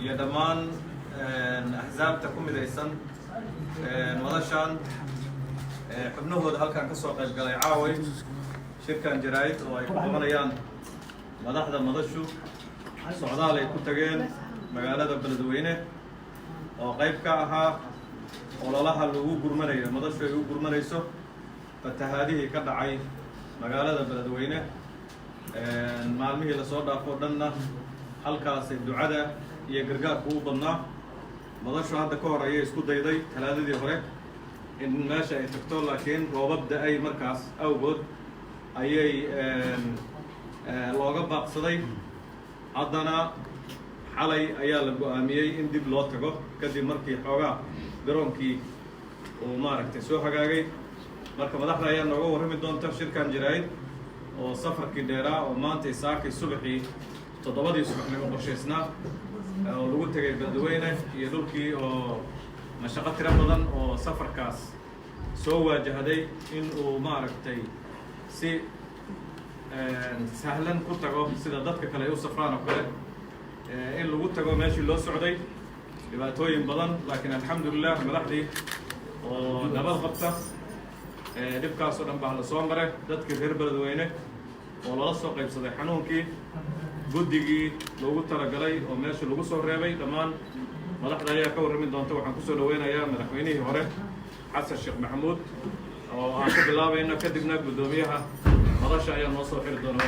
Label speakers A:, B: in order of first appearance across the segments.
A: iyo dhammaan axsaabta ku midaysan madashan xubnahooda halkan ka soo qayb galay caaway shirkan jaraa'id oo ay ku qabanayaan madaxda madashu socdaal ay ku tageen magaalada beledweyne oo qayb ka ahaa ololaha lagu gurmanayo madashu ay u gurmanayso fatahaadihii ka dhacay magaalada beledweyne maalmihii lasoo dhaafo dhanna halkaasay ducada iyo gargaarku u badnaa madashu hadda ka hor ayay isku dayday talaadadii hore in meesha ay tagto laakiin roobab da-ay markaas awgood ayay looga baaqsaday haddana xalay ayaa la go-aamiyey in dib loo tago kadib markii xoogaa garoonkii uu maaragtay soo hagaagay marka madaxda ayaa nooga warrami doonta shirkan jaraa'id oo safarkii dheeraa oo maanta isaakay subaxii 7 subaxnimo qorshaysnaa oo lagu tegay beledweyne iyo dhulkii oo mashaqo tiro badan oo safarkaas soo waajahday in uu maaragtay si sahlan ku tago sida dadka kale ay u safraan oo kale in lagu tago meeshii loo socday dhibaatooyin badan laakiin alxamdulilah madaxdii oo nabad qabta dhibkaasoo dhan baa la soo maray dadkii reer beledweyne oo lala soo qaybsaday xanuunkii guddigii loogu talagalay oo meesha lagu soo reebay dhammaan madaxda ayaa ka warrami doonta waxaan kusoo dhaweynayaa madaxweynihii hore xasan sheekh maxamuud oo aan ku bilaabayno kadibna guddoomiyaha madasha ayaa noo soo xiri doona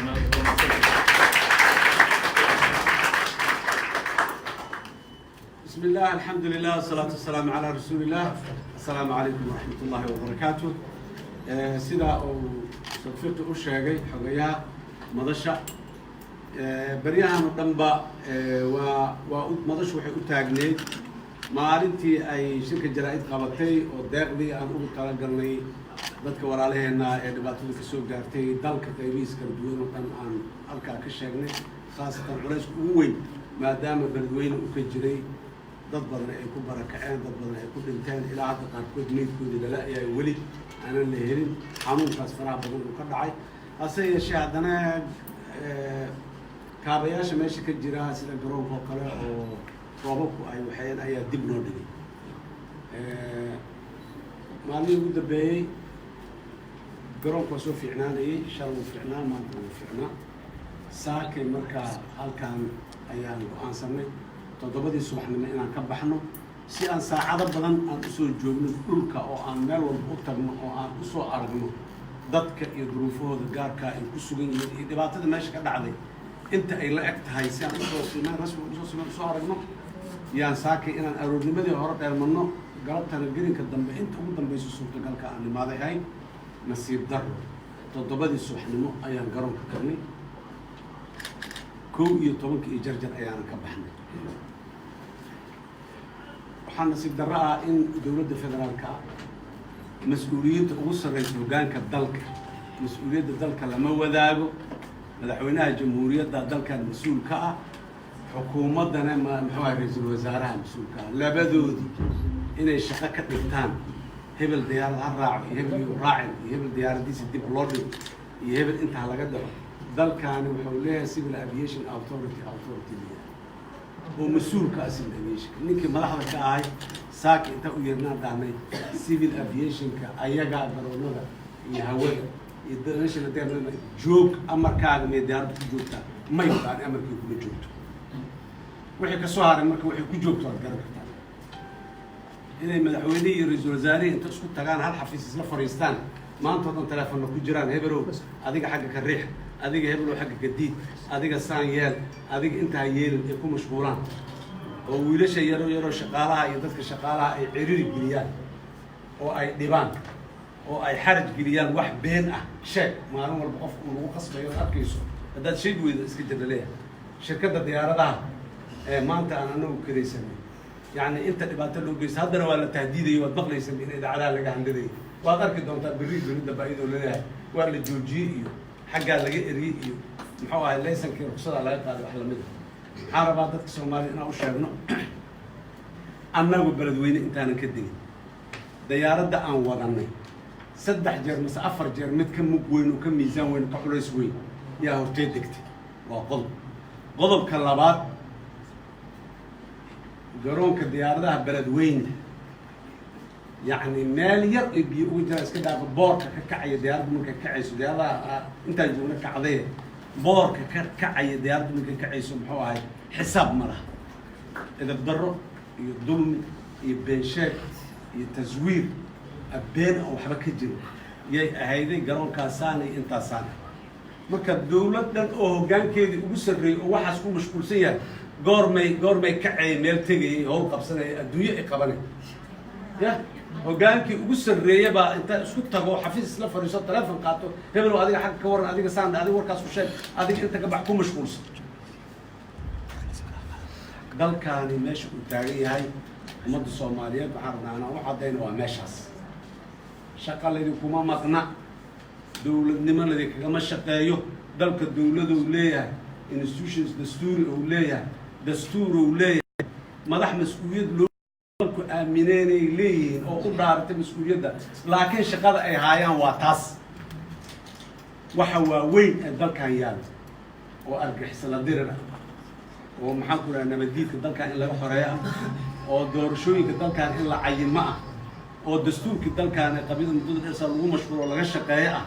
B: بسم الله الحمد لله والصلاة والسلام على رسول الله السلام عليكم ورحمة الله وبركاته سيدا أو صدفت أشياء حقيقة مدشة بريها مدنبا ومدش وحي أتاقني معارنتي أي شركة جرائد قابطي وداق لي أن أقول تلقرني dadka walaalaheena ee dhibaatada ka soo gaartay dalka qaybihiisa kala duwan oo dhan aan halkaa ka sheegnay khaasatan culays ugu weyn maadaama beledweyne uu ka jiray dad badan ay ku barakaceen dad badan ay ku dhinteen ilaa hadda qaarkood meydkoodii lala ayay weli aanan la helin xanuunkaas faraha badan uu ka dhacay hase yeeshee haddana kaabayaasha meesha ka jira sida garoonka oo kale oo roobabku ay waxeen ayaa dib loo dhigay maalmihii ugu dambeeyey garoonku waa soo fiicnaanayay shalay wuu fiicnaa maanta wuu fiicnaa saakay markaa halkaan ayaan go-aansanay 7 subaxnimo inaan ka baxno si aan saacado badan aan usoo joogno dhulka oo aan meel walba u tagno oo aan usoo aragno dadka iyo duruufahooda gaarkaa ay ku sugan yihiin iyo dhibaatada meesha ka dhacday inta ay la eg tahay si aan usoo siman rasmi usoo aragno yaan saakay inaan aroornimadii hore dheermanno galabtana gelinka dambe inta ugu dambayso suurtagalka aan nimaaday ahay nasiib daro 7 subaxnimo ayaan garoonka tagnay 11 iyo jarjar ayaan ka baxnay waxaan nasiib darro ah in dowladda federaalka mas-uuliyadda ugu sarreysa hoggaanka dalka mas-uuliyadda dalka lama wadaago madaxweynaha jamhuuriyadda dalkan mas-uul ka ah xukuumaddana muxuu ahay ra-iisul wasaaraha mas-uulka ah labadoodii inay shaqo ka dhigtaan hebel diyaarad ha raaco iyo hebel iyo raacin iyo hebel diyaaradiisa dib loo dhigo iyo hebel intaa laga dhaco dalkaani wuxuu leeyahay civil aviation authority oo mas-uulka ah civil aviation ninkii madaxda ka ahay saaki inta u yeernaan dhahnay civil aviationka ayagaa garoonada iyo hawada iyo national airline joog amarkaaga mee diyaaradda ku joogtaa may wadaan amarkii kuma joogto wixii ka soo haray marka waxay ku joogto aad garan kartaa inay madaxweynihii iyo ra-iisul wasaarihii inta isku tagaan hal xafiis isla fadhiistaan maanta oo dhan telefoonna ku jiraan hebelow adiga xagga ka riix adiga hebelow xagga ka diid adiga saan yeel adiga intaa yeelin ay ku mashquulaan oo wiilasha yaroo shaqaalaha iyo dadka shaqaalaha ay ciriiri geliyaan oo ay dhibaan oo ay xaraj geliyaan wax been ah sheeg maalin walba qofku uu lagu qasbayo oo arkayso haddaad sheegi weyda iska jirna leeyahay shirkadda diyaaradaha ee maanta aan anagu karaysanay يعني انت dhibaato loo geysto haddana waa la tahdiidayo waad maqlaysan in idaacadaha laga handadayo waad arki doontaa berri daba iyadoo leeyahay waa la joojiyey iyo xaggaa laga eriyey iyo muxuu ahay laysankii ruqsada laga qaaday wax lamid waxaan rabaa dadka Soomaaliya inaan u sheegno annagu beledweyne intaanan ka degin diyaaradda aan wadanay 3 jeer mise 4 jeer mid ka mug weyn oo ka miisaan weyn ka culays weyn yaa hortay degtay waa qodobka labaad garoonka diyaaradaha beledweyne يعني مالير يبي وجه اسكت بورك كعي ديار من كعي سوديالا انت جونا كعديه بورك كعي ديار من كعي سمحوا هاي حساب مره اذا بدروا يظلم يبنشك يتزوير ابين او حبا كجرو يي هيدي جرون كاساني انت سانه marka dawladan oo hogaankeedii ugu sareeyay oo waxaas ku mashquulsan yahay goormay kacay meel tagay oo qabsanay adduunyo ay qabanay ya hogaankii ugu sareeyay baa inta isku tago xafiis isla fariiso telefoon qaato hebel adiga xaq ka waran adiga saan adiga warkaas u sheeg adiga inta ka bax ku mashquulsan dalkaani meesha uu taagan yahay ummadda Soomaaliyeed waxaan rabnaa u cadeyno waa meeshaas shaqaladii kuma maqna dawladnimadii kagama shaqeeyo dalka dawladdu leeyahay institutions dastuur uu leeyahay madax mas'uuliyad loo ku aamineenay leeyihiin oo u dhaartay mas'uuliyadda laakiin shaqada ay haayaan waa taas waxa waaweyn ee dalkan yaal oo argixisada dirada oo maxaa ku raadnaa nabadiidka dalkan in laga xoreeyo oo doorashooyinka dalkan in la cayimo ah oo dastuurka dalkan ee qabiilada muddada dheer lagu mashquulo laga shaqeeyo ah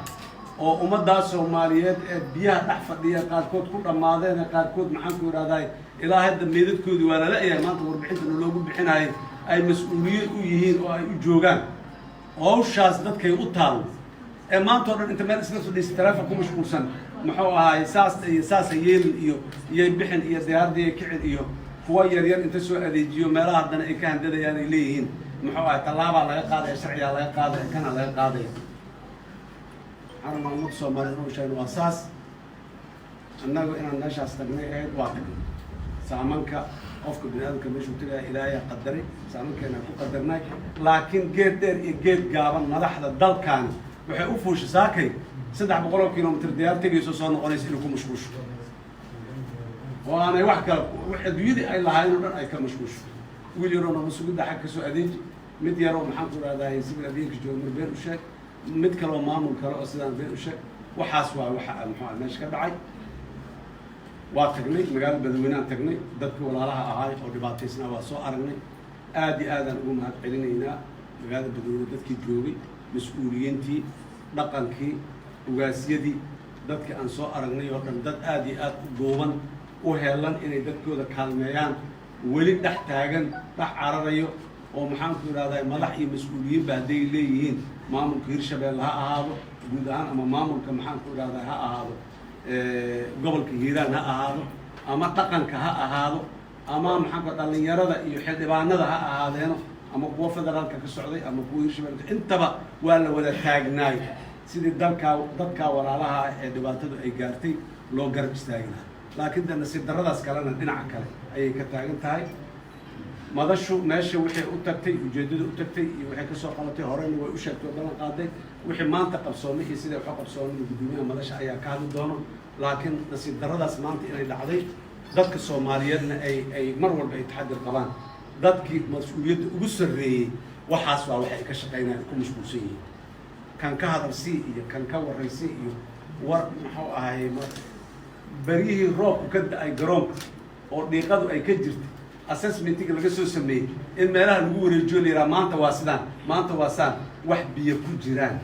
B: oo ummadda Soomaaliyeed ee biyaha dhax fadhiya qaarkood ku dhamaadeen qaarkood maxaan ku yiraahdaa ilaa hadda meedadkoodii waa la leeyahay maanta warbixinta loogu bixinayo ay mas'uuliyad u yihiin oo ay u joogaan hawshaas dadkay u taalo ee maanta oo dhan inta meel isla fadhiis telefoon ku mashquulsan muxuu ahaay saas yeelin iyo bixin iyo diyaaradiye kicin iyo kuwa yar inta soo adeejiyo meelaha haddana ay ka handadayaan ay leeyihiin muxuu ahaay talaaba laga qaaday sharciga laga qaaday kana laga qaaday أنا ما أمك سومالي روشان واساس أنا ناش أستغني أيد واحد سامنك أفك بنادم كمش وتلا إلهي قدري سامنك أنا قدرناك لكن جيت جابن ملاحظ الدل كان وحيوفوش ساكي سدع بقولك كيلومتر ديار تجي سوسان قريس لكم مشكوش وأنا واحد يدي أي لهاي نور أي كمشكوش ويليرونا مسؤول ده حكي سؤالين مديارو محمد هذا يسيب لديك جو مربين وشاك mid kale maamul kale oo sidaan been u sheeg waxaas waa waxa muxuu meesha ka dhacay waa tagnay magaalada Badweynaan tagnay dadka walaalaha ahaa oo dhibaataysnaa waa soo aragnay aad iyo aad aan ugu mahad celinaynaa magaalada Badweynaan dadkii joogay mas'uuliyiintii dhaqankii ugaasiyadii dadka aan soo aragnay oo dhan dad aad iyo aad u gooban u heelan inay dadkooda kaalmeeyaan weli dhex taagan dhex cararayo oo maxaan ku yiraahdaa madax iyo mas'uuliyiin baaday leeyihiin maamulka Hirshabelle ha ahaado guud ahaan ama maamulka maxaan ku yiraahdaa ha ahaado gobolka Hiiraan ha ahaado ama dhaqanka ha ahaado ama maxaan ku dhalinyarada iyo xildhibaanada ha ahaadeeno ama kuwa federaalka ka socday ama kuwa Hirshabelle intaba waa la wada taagnaay sidii dadka walaalaha ee dhibaatadu ay gaartay loo garab istaagay laakiin nasiib darradaas kalena dhinaca kale ayay ka taagan tahay madashu meesha wixii u tagtay ujeedada u tagtay iyo wixii ka soo qalatay horena way u sheegtay oo qaaday wixii maanta qabsoomay iyo sida waxa qabsoomay gudoomiyaha madasha ayaa ka hadli doono laakiin nasiib darradaas maanta inay dhacday dadka Soomaaliyeedna ay mar walba ay taxadir qabaan dadkii mas'uuliyadda ugu sareeyay waxaas waa waxay ka shaqeynayaan ku mashquulsan yihiin kan ka hadalsi iyo kan ka waraysi iyo war muxuu ahaay bariyihii roobku ka da'ay garoonka oo dhiiqadu ay ka jirtay assessment-iga laga soo sameeyay in meelaha lagu wareejiyo leeyahay maanta waa sidaan maanta waa saan wax biyo ku jiraan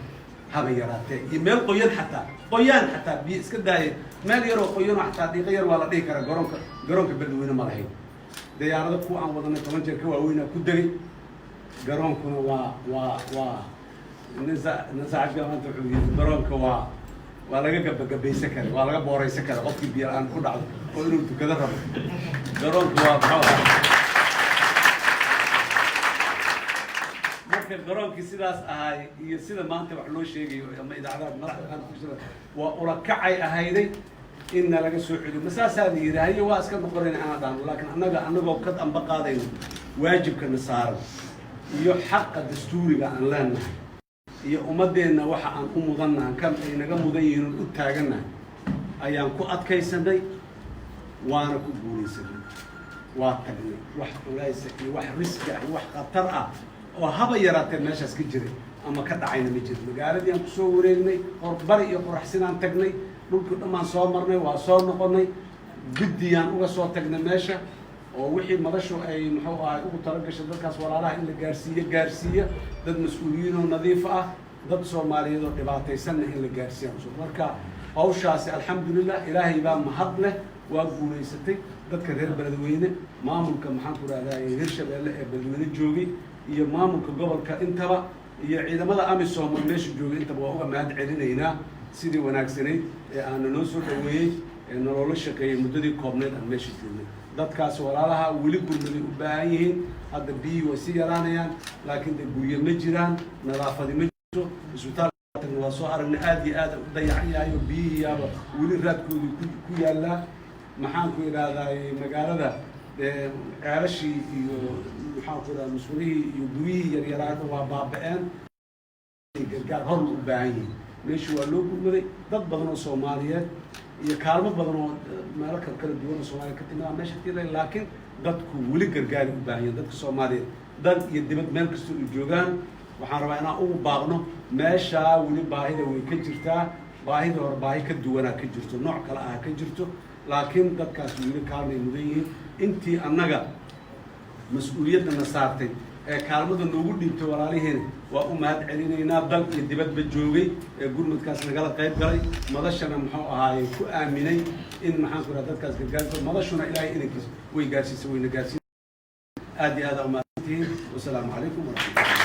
B: haba yaraatee iyo meel qoyan xataa biyo iska daayay meel yar oo qoyan xataa dhiiqa yar waa la dhihi karaa garoonka Badweynaan ma lahayn diyaarada ku aan wadana 10 jeer ka waaweyn ku dagay garoonkuna waa nasaaca maanta wuxuu yiri garoonka waa laga gabagabeysan karaa waa laga booreysan karaa qofkii biyo aan ku dhacdo oo inuu tukada rabo garoonku waa maxaa marka garoonkii sidaas ahay iyo sida maanta wax loo sheegayo ama idaacadaha madaxda ku jira waa ula kacay ahayday in laga soo celiyo masaasaa la yiraahdo waa iska noqonayna aan dhaano laakiin anagoo ka damba qaadayno waajibkana saaran iyo xaqqa dastuuriga aan leenahay iyo ummadeena waxa aan u mudanahay kan ay naga mudan yihiin u taaganahay ayaan ku adkaysanay waana ku guuleysanay waa tagnay wax culaysa iyo wax riski ah wax khatar ah oo haba yaraatee meeshaas ka jiray ama ka dhacayna ma jiro magaaladii aan ku soo wareegnay bari iyo qoraxsinaan tagnay dhulkii dhammaan soo marnay waa soo noqonay guddiyaan uga soo tagnay meesha oo wixii madashu ay muxuu ahay ugu talagashay dadkaas walaalaha in la gaarsiiya dad mas-uuliyiin oo nadiif ah dad Soomaaliyeed oo dhibaataysanna in la gaarsiiyo marka hawshaasi alxamdulillah ilaahay baa mahad leh waa guuleysatay dadka reer Beledweyne maamulka maxaan ku raadayay Hirshabeelle ee Beledweyne joogay iyo maamulka gobolka intaba iyo ciidamada AMISOM meesha joogay intaba waa uga mahad celinaynaa sidii wanaagsanayd ee aan noo soo dhaweeyay ee nolol shaqeeyay muddadii koobneed aan meesha joognay dadkaas walaalaha weli gurmaday u baahan yihiin hadda biyo way sii yaraanayaan laakiin guryo ma jiraan nadaafadi ma jirto isbitaalka waa soo aragnay aad iyo aad u dayacayayo biyaha weli raadkoodu ku yaala maxaan ku yiraahdaa magaalada ceelashii iyo maxaan ku yiraahdaa mas'uuliyii iyo guriyihii yaryaraana waa baaba'een gargaar hor u baahan yihiin meesha waa loo gurmaday dad badan oo Soomaaliyeed iyo kaalmo badan oo meelo kala duwan oo Soomaaliya ka timid meesha tii laakiin dadku weli gargaar u baahan yihiin dadka Soomaaliyeed dad iyo dibad meel kasta oo joogaan waxaan rabaa inaan ugu baaqno meesha weli baahida way ka jirtaa baahida hore baahi ka duwanaa ka jirto nooc kale ah ka jirto laakiin dadkaas weli kaalmay mudan yihiin intii annaga mas'uuliyadana saartay ee kaalmada noogu dhiibtay walaalihiina waa u mahad celinaynaa dal iyo dibadba joogay ee gurmadkaas nagala qayb galay madashana muxuu ahaayey ku aaminay in maxaan ku rahaa dadkaas gargaarto madashuna ilaahay inankiis way gaarsiisay wayna gaarsiisay aad iyo aad u mahadsantihiin wasalaamu calaykum waraxmatullahi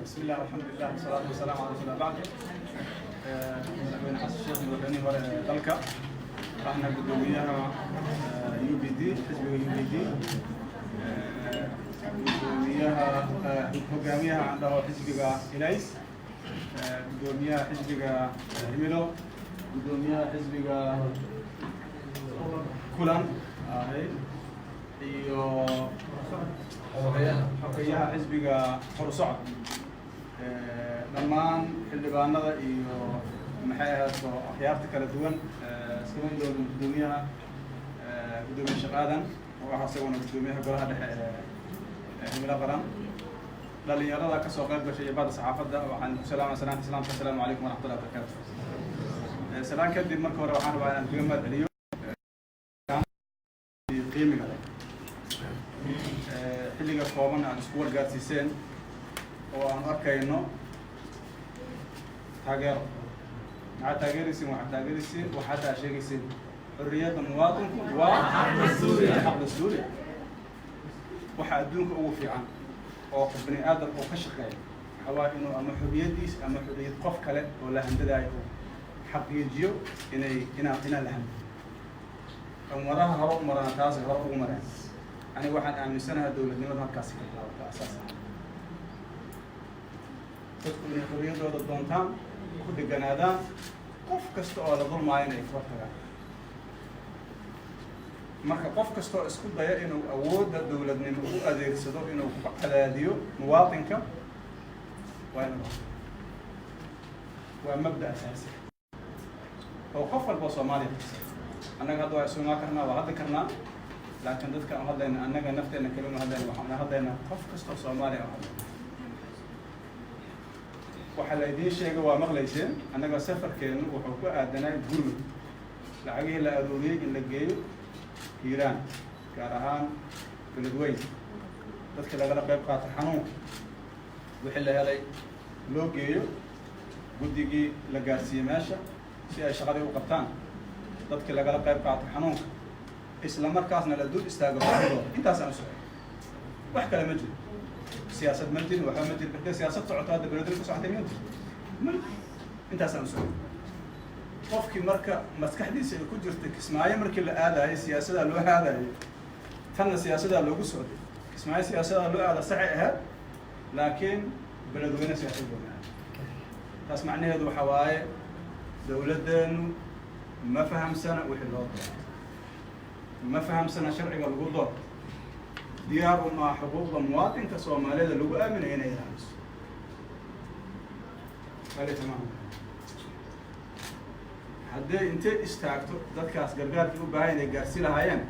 C: بسم الله والحمد لله والصلاة والسلام على رسول الله بعد من حسن الشيخ الوطني ورا احنا قدوميها UPD حزب UPD قدوميها حكاميها عنده حزب إليس قدوميها حزب هميلو قدوميها حزب كولان هاي حكيها حزب حرصعد dhammaan xildhibaanada iyo maxay ahaato akhyaarta kala duwan sidan dowlad gudoomiyaha gudoomiye shaqaadan oo ah asaguna gudoomiyaha golaha dhexe ee himilo qaran dhalinyarada ka soo qayb gashay baada saxaafadda waxaan ku salaamay salaanta islaamka assalaamu calaykum waraxmatullahi wabarakaatuh salaan kadib marka hore waxaan rabaa inaan kaga mahad celiyo qiimiga xilliga kooban aan isku wargaarsiiseen oo aan arkayno taageero maxaa taageeraysiin waxaa taa sheegaysiin xorriyadda muwaadinku waa xaq dastuuri waxa adduunka ugu fiican oo qof bani aadam oo ka shaqeeya waxaa waa inuu ama xorriyadiis ama xorriyad qof kale oo la handadaayo uu xaqiijiyo inaan la hando umadaha hore u marana taasi hore ugu mareen aniga waxaan aaminsanahay dowladnimada halkaasi ka bilaabata asaas dadku inay xorriyadooda doontaan ku dheganaadaan qof kasta oo la dulmaayo inay ka hortagaan marka qof kasta oo isku daya inuu awoodda dowladnimo u adeegsado inuu ku cadaadiyo muwaadinka waa mabda asaasi oo qof walba Soomaaliya annaga hadda waa isugu karnaa waa hadda karnaa laakiin dadka aan hadlayna annaga nafteena kalena hadlayna waxaan hadlaynaa qof kasta oo Soomaaliya ah waxa la idin sheegay waa maqlayseen annaga safarkeenu wuxuu ku aadanay gurmud lacagihii la aruuriyay in la geeyo Hiiraan gaar ahaan Beledweyne dadka lagala qayb qaatay xanuunka wixii la helay loo geeyo guddigii la gaarsiiyey meesha si ay shaqadii u qabtaan dadka lagala qayb qaatay xanuunka isla markaasna la dul istaago intaas aan soo wax kale ma jiro siyaasad ma jiro waxa ma jiro dadka siyaasad socoto hadda beledweyne ku socotay ma intaas aan soo qofkii marka maskaxdiisa ay ku jirtay kismaayo markii la aadayo siyaasadda loo aadayo tanna siyaasadda loogu socday kismaayo siyaasadda loo aada sax ahayd laakiin beledweyne siyaasad loo aada taas macnaheedu waxa waaye dowladdeenu ma fahamsana wixii loo doono ما فهم سنة شرعي الغضب ديار ما حقوق المواطن كصومالي لو آمن هنا يهمس هذا تمام haddii intay istaagto dadkaas gargaarkii u baahan inay gaarsi lahaayeen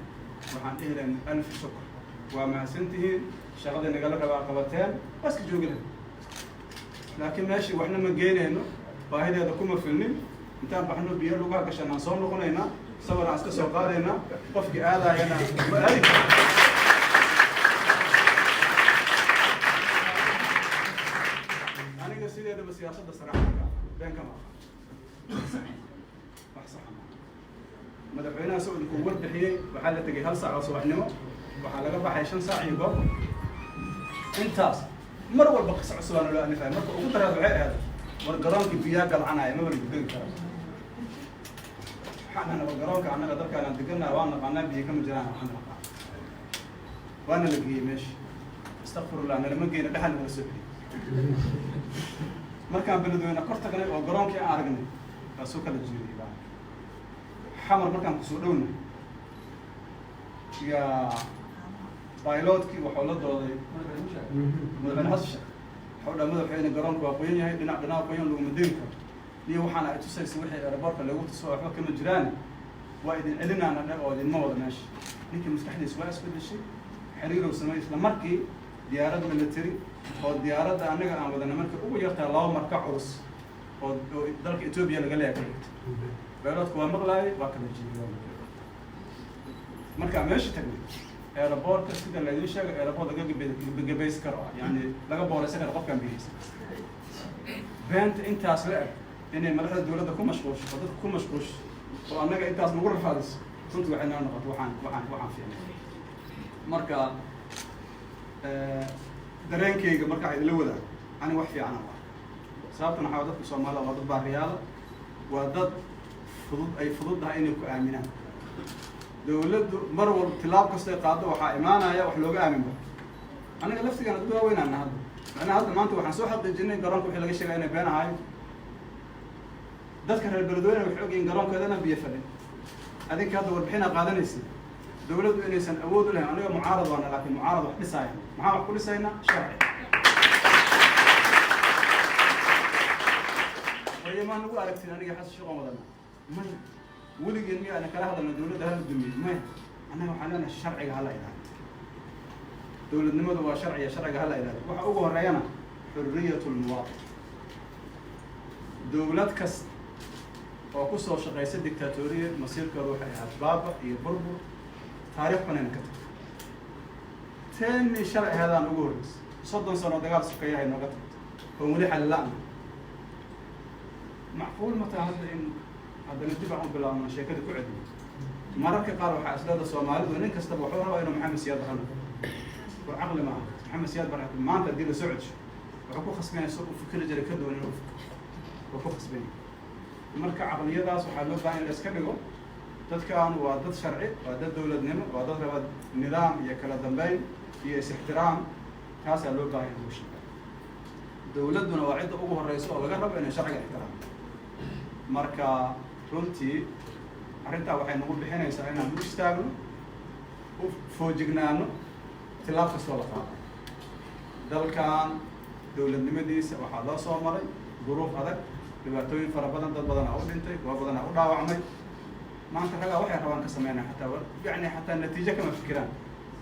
C: waxaan dhihi lahayn alf shukr waa mahadsantihiin shaqada nagala rabaa qabateen waa iska joogi lahayn laakiin meeshii waxna ma geynayno baahideeda kuma filnin intaan baxno biyo lugaha gashan aan soo noqonaynaa sawir aan iska soo qaadaynaa qofkii aadaayana ma aadi karo aniga sideedaba siyaasadda saraaxka beenka ma wax sax ma madaxweynaha Sacuudiga uu warbixiyay waxaa la tagay 1 saac oo subaxnimo waxaa laga baxay 5 saac iyo goob intaas mar walba qis cusub aan loo anifay marka ugu daraad waxay ahayd war garoonkii biyaha galcanaya ma wali gudin karo waxaan war garoonka annaga dadkaan deganaa waan naqaanaa biyo kama jiraan waxaan naqaan waana la geeyay meesha astaghfirullah ana lama geeyna dhaxal wala soo markaan beledweyne kor tagnay oo garoonkii aan aragnay waa soo kala jiray baa xamar markaan ku soo dhowna ya بايلوتكي وحول الدولي مدن هالشيء حول مدن جرانك وقوين هاي بنا قوين لو مدينك ليه وحنا أتوسع سويح الرباط اللي قلت سوى حكم الجيران وإذا علمنا أن أو إذا ما وضع ماشي لكن مستحيل يسوى كل شيء حرير وسمايس لمركي ديارات ملتري أو ديارات أنا عم بدنا مركي أول يختار الله مركع عرس أو ذلك إثيوبيا اللي قالها كذا بايلوت كوا مغلاي واكل الجيران مركع ماشي تقريبا airport sida la idin sheegay airport laga gabeys karo yani laga booraysan karo qofkan bixiisa beent intaas la inay madaxda dawladda ku mashquulsho dadka ku mashquulsho oo anaga intaas nagu rafaadis runtii waxay noo noqoto waxaan fiicnay marka dareenkayga marka ay la wadaag ani wax fiican ah sababtan waxa dadka Soomaaliya waa dad baariyaal waa dad fududahay inay ku aaminaan dawladdu mar walba tilaab kasta ay qaado waxa imaanaya wax looga aamin baa anaga laftigeena dad waaweyn aan hadda macnaha hadda maanta waxaan soo xaqiijinay garoonka wixii laga sheegay inay been ahaayeen dadka reer beledweyne waxay ogyihiin garoonkeedana biyo fadhin adinka hadda warbixina qaadanaysa dawladdu inaysan awood u lahayn anaga mucaarad waana laakiin mucaarad wax dhisaya maxaa wax ku dhisaynaa sharci waymaan ugu aragtiin aniga xas shaqo wadana may ولكن أنا كره هذا الدولة ده الدنيا ما أنا وحنا الشرع هلا إذا دولة نمط وشرعية شرع هلا إذا وحقوقه الريانة حرية المواطن دولة كس وقصة شقيسة ديكتاتورية مصير كروح أسباب يبربر تاريخ من كتب ثاني شرع هذا نقول صدق سنة دجال سكية هاي نقطة ومليح اللعنة معقول متى هذا إن هذا نتبعهم بلا مشاكل كعد مرة قالوا حاسلاد الصومالي ونين كستبوا حورها وإنه محمد سياد هنا وعقل معه محمد سياد برا ما أنت تدير سعج وحكوا خصمين يسوق في كل جري كده وإنه وحكوا خصمين مرة عقلية ده سبحان الله بعين الأسكابيو تذكران وضد شرعي وضد دولة نمو وضد نظام يكلا ذنبين في احترام هذا اللي بعين وش دولتنا وعد أبوه الرئيس ولا قرب إنه شرعي احترام marka runtii arrinta waxay nagu bixinaysaa inaan u istaagno u foojignaano tilaab kastoo la qaado dalkan dawladnimadiisa waxaa loo soo maray duruuf adag dhibaatooyin fara badan dad badan u dhintay kuwa badan u dhaawacmay maanta ragaa waxay rabaan ka sameynaa xataa natiijo kama fikiraan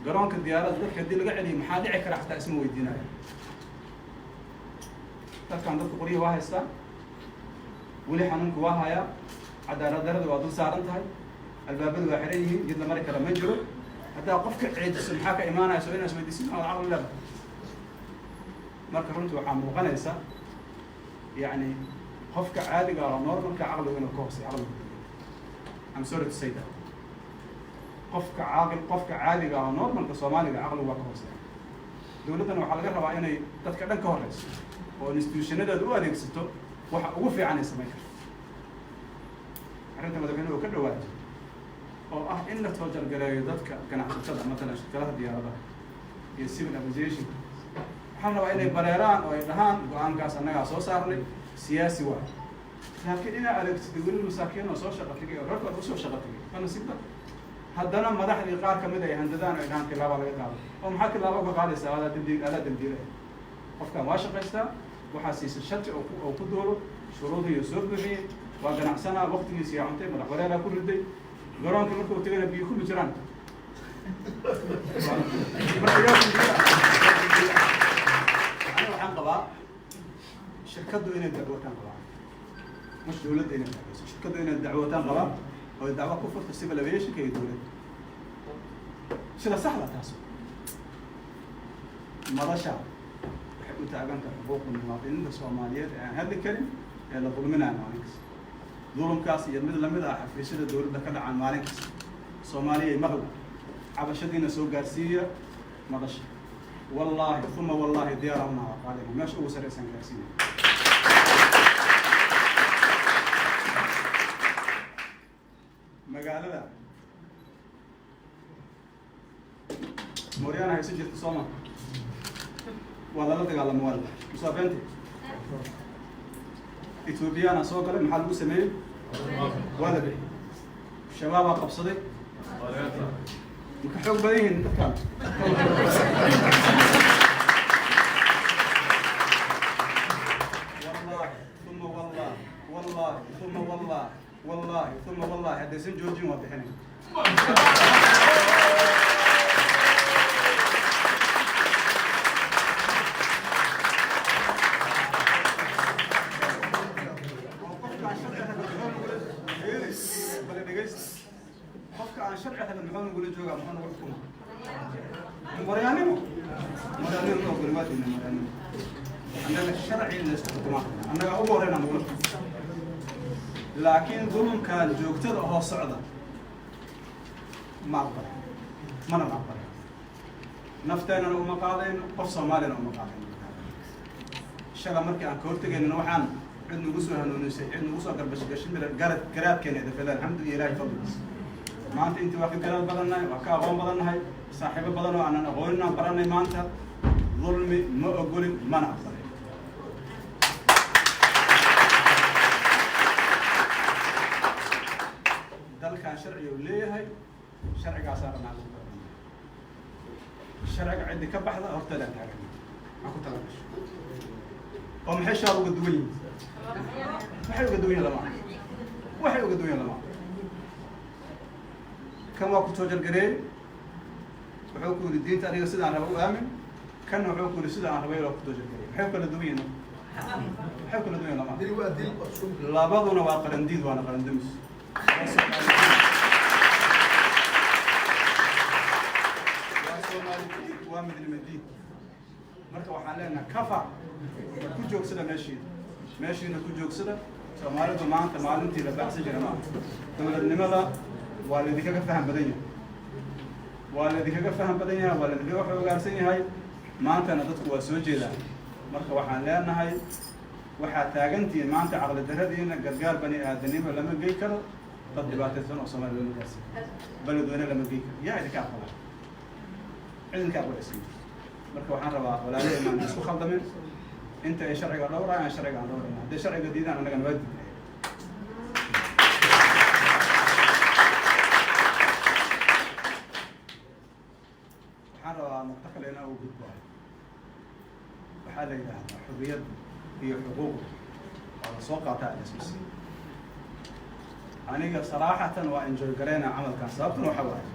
C: garoonka diyaaradda dadka haddii laga celiyo maxaa dhici kara xataa isma weydiinaya dadkan dadka qoryo waa haystaa ولي حنونك واهايا عدالة درد وادو سارنتهاي الباب ذو حريه جد الملك لما يجرو حتى قفك عيد السمحاك إيمانا يسوينا سوي ديسين أو العقل لا مركب رنت وحامو غنيسة يعني قفك عادي قال نور مرك عقله وين الكوسي عقله أم سورة السيدة قفك عادي قال نور مرك صومالي عقله وكوسي دولتنا وحلقة ربعيني تتكلم كورس ونستوشنا ده دوا نكستو waxa ugu fiican ay sameeyaan arrinta madaxweynuhu ka dhawaad oo ah in la toojar gareeyo dadka ganacsatada مثلا shirkadaha diyaaradaha iyo civil aviation waxaan rabaa inay bareeraan oo ay dhahaan go'aankaas annaga soo saarnay siyaasi waa laakiin ina aragtid weli masaakiin oo soo shaqatay oo rarka soo shaqatay kana sibta haddana madaxdii qaar kamid ay handadaan ay dhahaan tilaabo laga qaado oo maxaa tilaabo ka qaadaysaa ala dambiile qofkan waa shaqaystaa waxaa siisa sharci oo ku dooro shuruudiyo soo bixiyay وقناعسنا وقت يسيا عنتي مرح ولا لا كل دي قرانك مركو تجينا بيكون جيران أنا waxaan qabaa shirkadu inay dacwataan qabaa مش دولة إنها بس شركة إنها دعوتان قبا أو الدعوة كفر تسيب لبيش كي دولة شلا سهلة تاسو مرة شعب يحبوا تعبان كحقوق المواطنين الصوماليات يعني هذا الكلام اللي ظلمنا عن مالكس ظلم كاسي يمد لمد في سيد الدولة ده كذا عن مالكس صومالية مغلب عبشدينا سوق قارسية مرة شعب والله ثم والله ديارنا وقالهم ماشي هو سريسان قارسية مقالة موريانا هيسجل تصوما والله لا تقال موال مسافنتي إثيوبيانا سوق له محل مسمين ولا بي شباب قبصدي مكحوق بديهن كان والله ثم والله والله ثم والله والله ثم والله هذا سن جورجين واضحين قفك عن شرعه المحون يقول جوجا محون وحكومه مريانيمو نقول ما دين مريانيمو عندنا الشرعي اللي استخدمه انا اول هنا نقول لكن ظلم كان جوجتر هو صعده ما أقبل ما أنا أقبل نفتنا لو مقالين قف صومالنا ومقالين الشغله مركي عن كورتك إنه وحنا عندنا قصة هنونسي عندنا قصة قرب بس من قراب كان هذا فلان الحمد لله فضل ما أنت واخد قراب بدلنا وكابون بدلنا هاي صاحب بدلنا أنا غورنا برنا ما أنت ظلمي ما أقول ما أنا أقبل دل كان شرعي وليه هاي شرعي قاصر مع الشرعي عندي كبح هذا أرتلا تعلم ما كنت أقولش ومحشر وقدوين وحي وقدوين لما وحي وقدوين لما كم وقت توجر قريب وحوكوا للدين تاريخ سيد عن أبو آمن كان وحوكوا لسيد عن أبو توجر قريب حوكوا للدوين حوكوا للدوين لما لا بعضنا وقرنديد وأنا قرندمس وامد المدين مركب وحالنا كفى كل جوك سلا ماشي كل جوك سلا سومالي دمان تمالن تي لبعث جرما دولة النملا والذي كذا فهم بدنيا والذي كذا فهم بدنيا والذي كذا فهم قارسيني هاي ما أنت ندتك وسوجي مركب وحالنا هاي وحتاجنتي ما أنت عقل الدهدين قرقار بني آدمين ولا من جيكر قد دبعت السنة وصومالي ولا قارسين بلد وين لما جيكر يا إذا كافلا عندنا كابو اسمي مركب وحنا ربا ولا ليه ما نسكو خلطمين انت يا شرعي الدورة انا شرعي الدورة ده شرعي جديد انا نودي وحنا ربا مقتكل هنا وجود واحد وحالة إلى حرية هي حقوق على سوق تاع الاسمسي أنا صراحة وإنجوي قرينا عمل كان سابقا وحوالي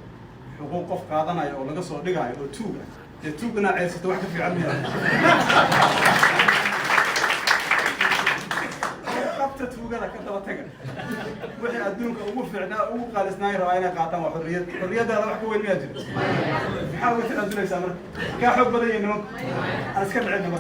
C: حقوق قف قادنا أو لقى صور دقاي أو توجنا عيسى توحد في عمية قبت توجنا كذا وتجا وحي أدونك أو فعنا أو قال سناير وأنا قاطع وحرية هذا وحكي وين يجري حاول تأذن يسامر كحب بدي إنه أسكت عندنا